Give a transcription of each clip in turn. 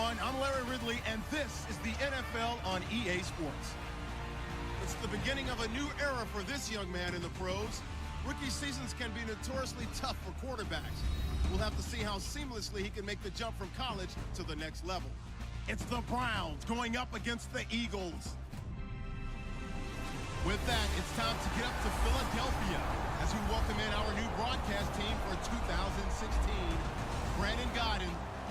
everyone. I'm Larry Ridley, and this is the NFL on EA Sports. It's the beginning of a new era for this young man in the pros. Rookie seasons can be notoriously tough for quarterbacks. We'll have to see how seamlessly he can make the jump from college to the next level. It's the Browns going up against the Eagles. With that, it's time to get up to Philadelphia as we welcome in our new broadcast team for 2016, Brandon Gaudin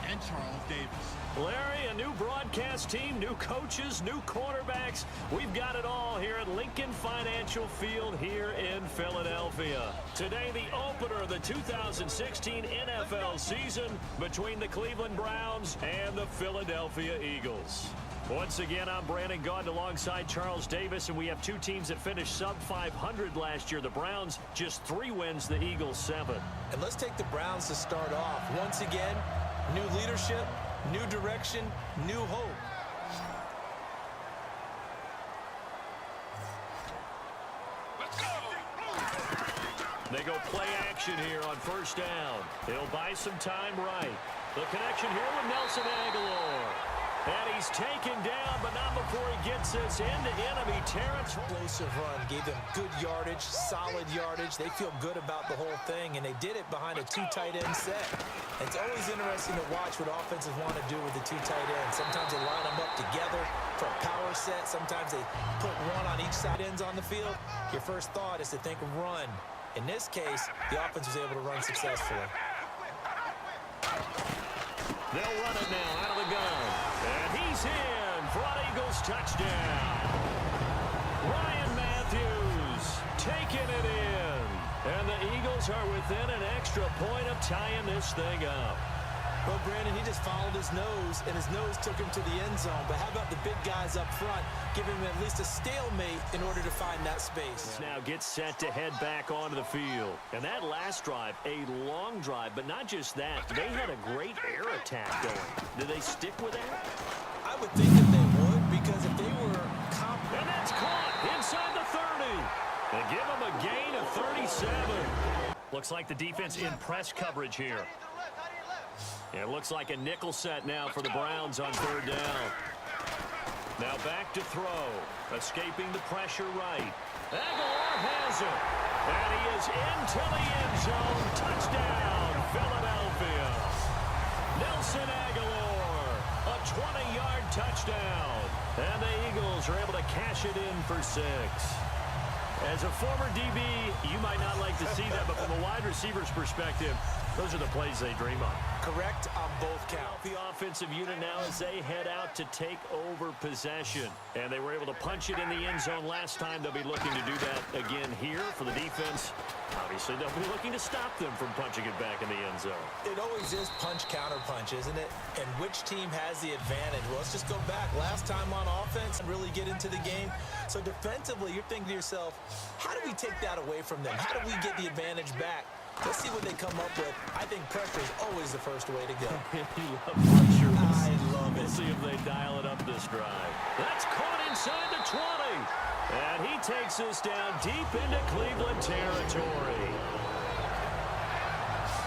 and Charles Davis. Larry, a new broadcast team, new coaches, new quarterbacks. We've got it all here at Lincoln Financial Field here in Philadelphia. Today, the opener of the 2016 NFL season between the Cleveland Browns and the Philadelphia Eagles. Once again, I'm Brandon Gaudin alongside Charles Davis, and we have two teams that finished sub-500 last year. The Browns, just 3 wins, the Eagles 7. And let's take the Browns to start off. Once again, new leadership, new direction, new hope. Let's go! They go play action here on first down. They'll buy some time right. The connection here with Nelson Aguilar. And he's taken down, but not before he gets us into enemy territory. Explosive run, gave them good yardage, solid yardage. They feel good about the whole thing, and they did it behind a 2 tight end set. It's always interesting to watch what offenses want to do with the 2 tight ends. Sometimes they line them up together for a power set. Sometimes they put one on each side ends on the field. Your first thought is to think run. In this case, the offense was able to run successfully. They'll run it now out of the gun. And he's in for an Eagles touchdown. Ryan Matthews taking it in. And the Eagles are within an extra point of tying this thing up. Well, Brandon, he just followed his nose, and his nose took him to the end zone. But how about the big guys up front, giving him at least a stalemate in order to find that space? Now gets set to head back onto the field. And that last drive, a long drive, but not just that. They had a great air attack going. Did they stick with that? I would think that they would, because if they were and that's caught inside the 30. They give them a gain of 37. Looks like the defense in press coverage here. It looks like a nickel set now for the Browns on third down. Now back to throw. Escaping the pressure right. Aguilar has it. And he is into the end zone. Touchdown, Philadelphia. Nelson Aguilar, a 20-yard touchdown. And the Eagles are able to cash it in for 6. As a former DB, you might not like to see that, but from a wide receiver's perspective, those are the plays they dream of. correct on both counts. The offensive unit now as they head out to take over possession. And they were able to punch it in the end zone last time. They'll be looking to do that again here for the defense. Obviously, they'll be looking to stop them from punching it back in the end zone. It always is punch-counter-punch, isn't it? And which team has the advantage? Well, let's just go back. Last time on offense and really get into the game. So defensively, you're thinking to yourself, how do we take that away from them? How do we get the advantage back? Let's see what they come up with. I think pressure is always the first way to go. I love it. We'll see if they dial it up this drive. That's caught inside the 20. And he takes us down deep into Cleveland territory.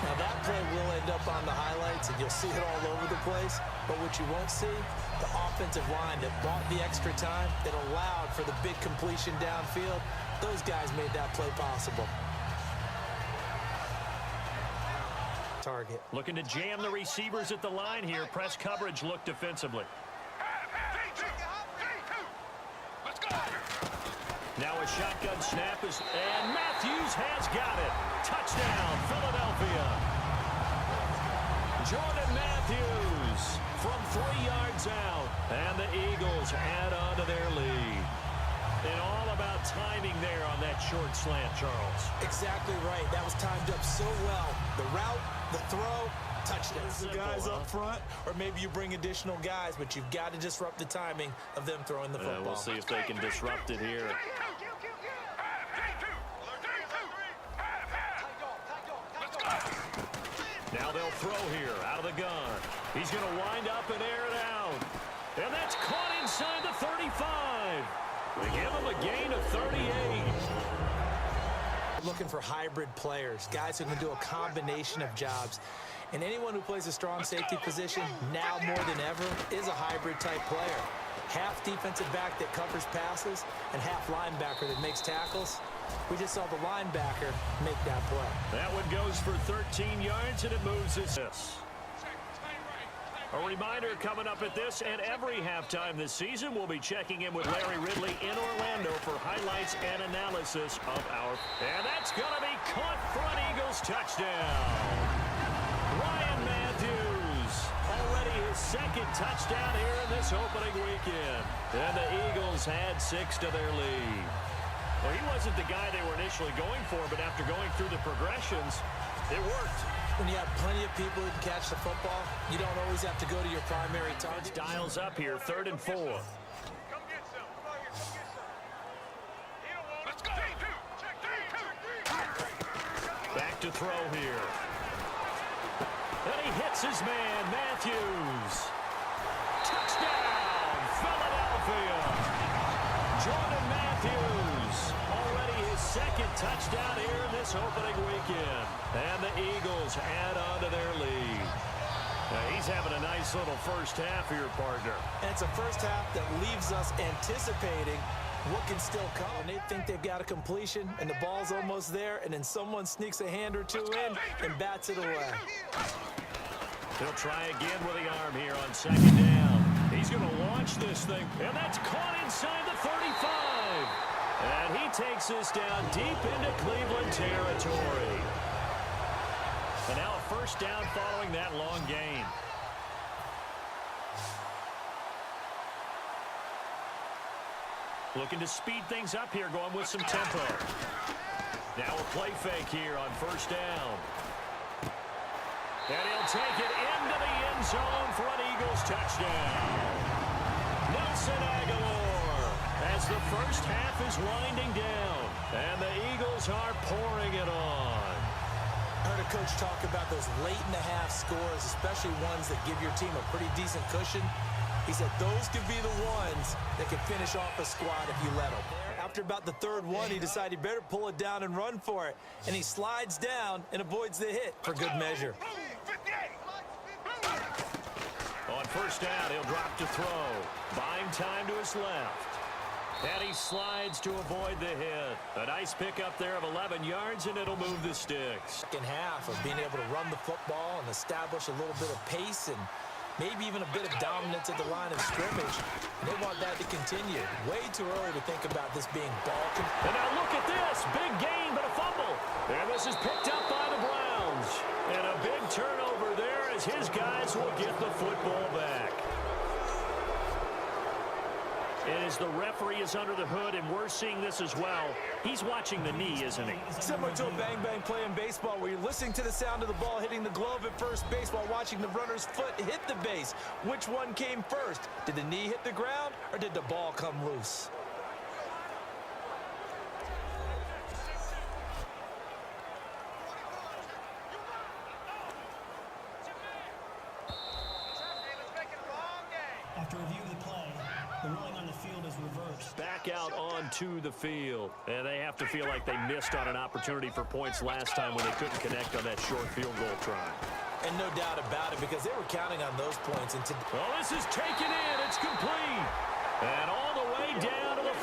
Now that play will end up on the highlights, and you'll see it all over the place. But what you won't see, the offensive line that bought the extra time, that allowed for the big completion downfield. Those guys made that play possible. Target. Looking to jam the receivers at the line here. Press coverage look defensively. Now a shotgun snap is, and Matthews has got it. Touchdown, Philadelphia. Jordan Matthews from 3 yards out. And the Eagles add on to their lead. And all about timing there on that short slant, Charles. Exactly right. That was timed up so well. The route, the throw, touchdown. The guys up front, or maybe you bring additional guys, but you've got to disrupt the timing of them throwing the football. We'll see if they can disrupt it here. Now they'll throw here out of the gun. He's going to wind up and air it out. And that's caught inside the 35. They give him a gain of 38. Looking for hybrid players, guys who can do a combination of jobs. And anyone who plays a strong safety position, now more than ever, is a hybrid-type player. Half defensive back that covers passes and half linebacker that makes tackles. We just saw the linebacker make that play. That one goes for 13 yards, and it moves us. A reminder coming up at this and every halftime this season, we'll be checking in with Larry Ridley in Orlando for highlights and analysis of our... And that's going to be caught for an Eagles touchdown. Ryan Matthews, already his second touchdown here in this opening weekend. And the Eagles had 6 to their lead. Well, he wasn't the guy they were initially going for, but after going through the progressions, it worked. When you have plenty of people who can catch the football, you don't always have to go to your primary target. Dials up here, 3rd and 4. Let's go. Back to throw here. And he hits his man, Matthews. Touchdown, Philadelphia. Jordan Matthews, already his second touchdown here in this opening weekend. And the Eagles add on to their lead. Now, he's having a nice little first half here, partner. And it's a first half that leaves us anticipating what can still come. And they think they've got a completion, and the ball's almost there, and then someone sneaks a hand or two in and bats it away. He'll try again with the arm here on 2nd down. He's going to launch this thing, and that's caught inside the 35. And he takes this down deep into Cleveland territory. And now a first down following that long gain. Looking to speed things up here, going with some tempo. Now a play fake here on 1st down. And he'll take it into the end zone for an Eagles touchdown. Nelson Aguilar as the first half is winding down. And the Eagles are pouring it on. I heard a coach talk about those late-in-the-half scores, especially ones that give your team a pretty decent cushion. He said those could be the ones that can finish off a squad if you let them. After about the 3rd one, he decided he better pull it down and run for it. And he slides down and avoids the hit for good measure. On 1st down, he'll drop to throw. Buying time to his left. And he slides to avoid the hit. A nice pickup there of 11 yards, and it'll move the sticks. Second half of being able to run the football and establish a little bit of pace and maybe even a bit of dominance at the line of scrimmage. And they want that to continue. Way too early to think about this being ball control. And now look at this. Big gain, but a fumble. And this is picked up by the Browns. And a big turnover there as his guys will get the football back. And as the referee is under the hood, and we're seeing this as well, he's watching the knee, isn't he? Similar to a bang-bang play in baseball where you're listening to the sound of the ball hitting the glove at first base while watching the runner's foot hit the base. Which one came first? Did the knee hit the ground, or did the ball come loose? After review of the play, the ruling on the field is reversed. Back out onto the field. And they have to feel like they missed on an opportunity for points last time when they couldn't connect on that short field goal try. And no doubt about it, because they were counting on those points. And well, this is taken in. It's complete. And all the way down to the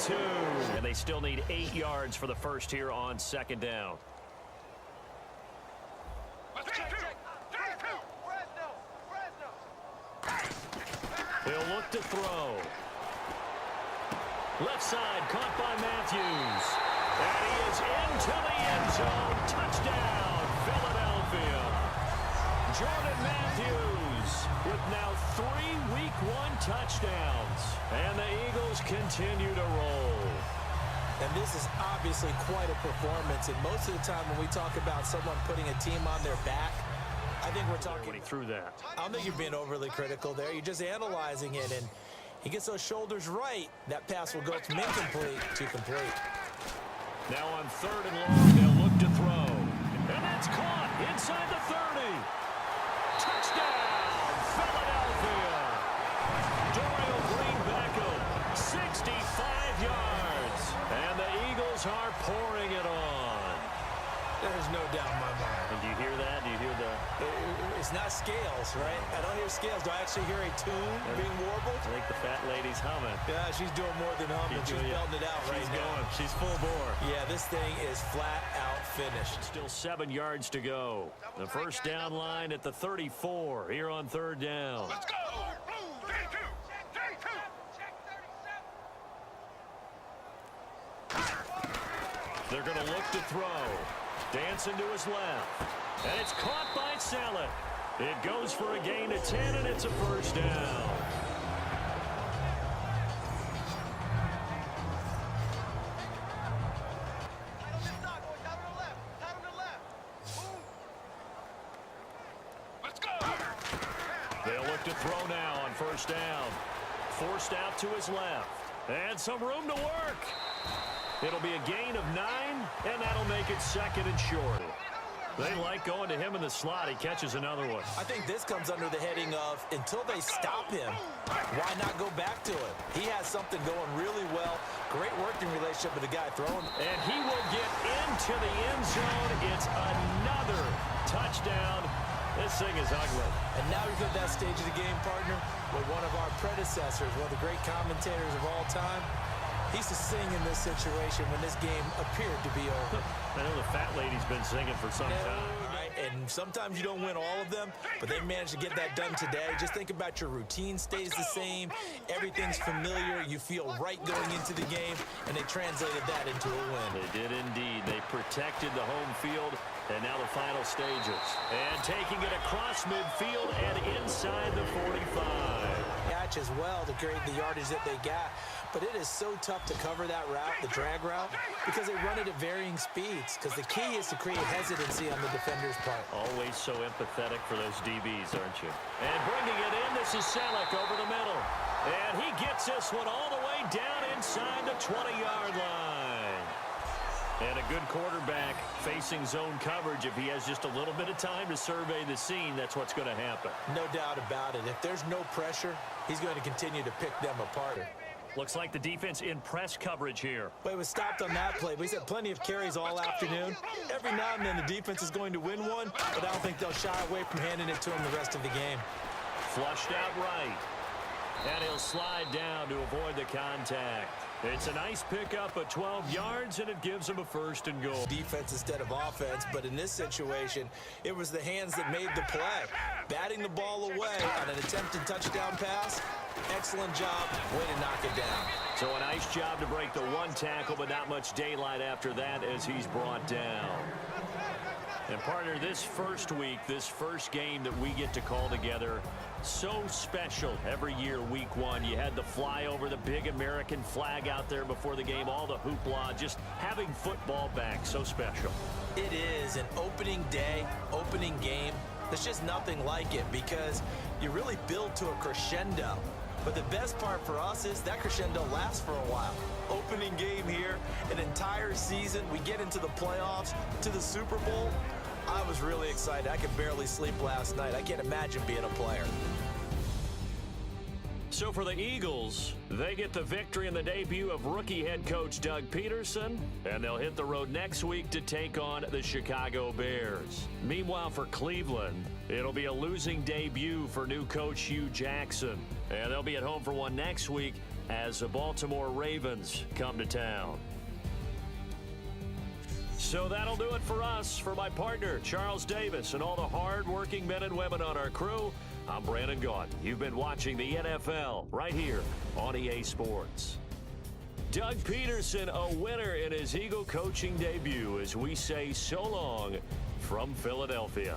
42. And they still need 8 yards for the first here on 2nd down. He'll look to throw. Left side, caught by Matthews. And he is into the end zone. Touchdown, Philadelphia. Jordan Matthews with now 3 Week 1 touchdowns. And the Eagles continue to roll. And this is obviously quite a performance. And most of the time when we talk about someone putting a team on their back, I think we're talking... When he threw that. I don't think you're being overly critical there. You're just analyzing it, and he gets those shoulders right. That pass will go from incomplete to complete. Now on 3rd and long, they'll look to throw. And that's caught inside the 30. Touchdown, Philadelphia. Dorial Green Beckham, 65 yards. And the Eagles are pouring it on. There's no doubt in my mind. And do you hear that? Do you hear the... It's not scales, right? I don't hear scales. Do I actually hear a tune being warbled? I think the fat lady's humming. Yeah, she's doing more than humming. She's belting it out right now. She's full bore. Yeah, this thing is flat out finished. Still 7 yards to go. The first down line at the 34 here on third down. Let's go! They're going to look to throw. Dancing to his left. And it's caught by Saleh. It goes for a gain of 10, and it's a first down. Let's go! They'll look to throw now on first down. Forced out to his left. And some room to work. It'll be a gain of 9, and that'll make it second and short. They like going to him in the slot. He catches another one. I think this comes under the heading of until they stop him, why not go back to him? He has something going really well. Great working relationship with the guy throwing. And he will get into the end zone. It's another touchdown. This thing is ugly. And now you're at that stage of the game, partner, with one of our predecessors, one of the great commentators of all time. He used to sing in this situation when this game appeared to be over. I know the fat lady's been singing for some time. Right, and sometimes you don't win all of them, but they managed to get that done today. Just think about your routine stays the same. Everything's familiar. You feel right going into the game, and they translated that into a win. They did indeed. They protected the home field, and now the final stages. And taking it across midfield and inside the 45. Catch as well to create the yardage that they got. But it is so tough to cover that route, the drag route, because they run it at varying speeds. Because the key is to create hesitancy on the defender's part. Always so empathetic for those DBs, aren't you? And bringing it in, this is Saleh over the middle. And he gets this one all the way down inside the 20-yard line. And a good quarterback facing zone coverage. If he has just a little bit of time to survey the scene, that's what's going to happen. No doubt about it. If there's no pressure, he's going to continue to pick them apart. Looks like the defense in press coverage here. Well, he was stopped on that play, but he's had plenty of carries all afternoon. Every now and then the defense is going to win one, but I don't think they'll shy away from handing it to him the rest of the game. Flushed out right. And he'll slide down to avoid the contact. It's a nice pickup of 12 yards, and it gives him a first and goal. Defense instead of offense, but in this situation, it was the hands that made the play. Batting the ball away on an attempted touchdown pass. Excellent job. Way to knock it down. So a nice job to break the one tackle, but not much daylight after that as he's brought down. And partner, this first week, this first game that we get to call together, so special every year, week one. You had the flyover, the big American flag out there before the game, all the hoopla, just having football back, so special. It is an opening day, opening game. There's just nothing like it because you really build to a crescendo. But the best part for us is that crescendo lasts for a while. Opening game here, an entire season. We get into the playoffs, to the Super Bowl. I was really excited. I could barely sleep last night. I can't imagine being a player. So for the Eagles, they get the victory in the debut of rookie head coach Doug Peterson, and they'll hit the road next week to take on the Chicago Bears. Meanwhile, for Cleveland, it'll be a losing debut for new coach Hugh Jackson, and they'll be at home for one next week as the Baltimore Ravens come to town. So that'll do it for us. For my partner, Charles Davis, and all the hard-working men and women on our crew, I'm Brandon Gaudin. You've been watching the NFL right here on EA Sports. Doug Peterson, a winner in his Eagle coaching debut, as we say so long from Philadelphia.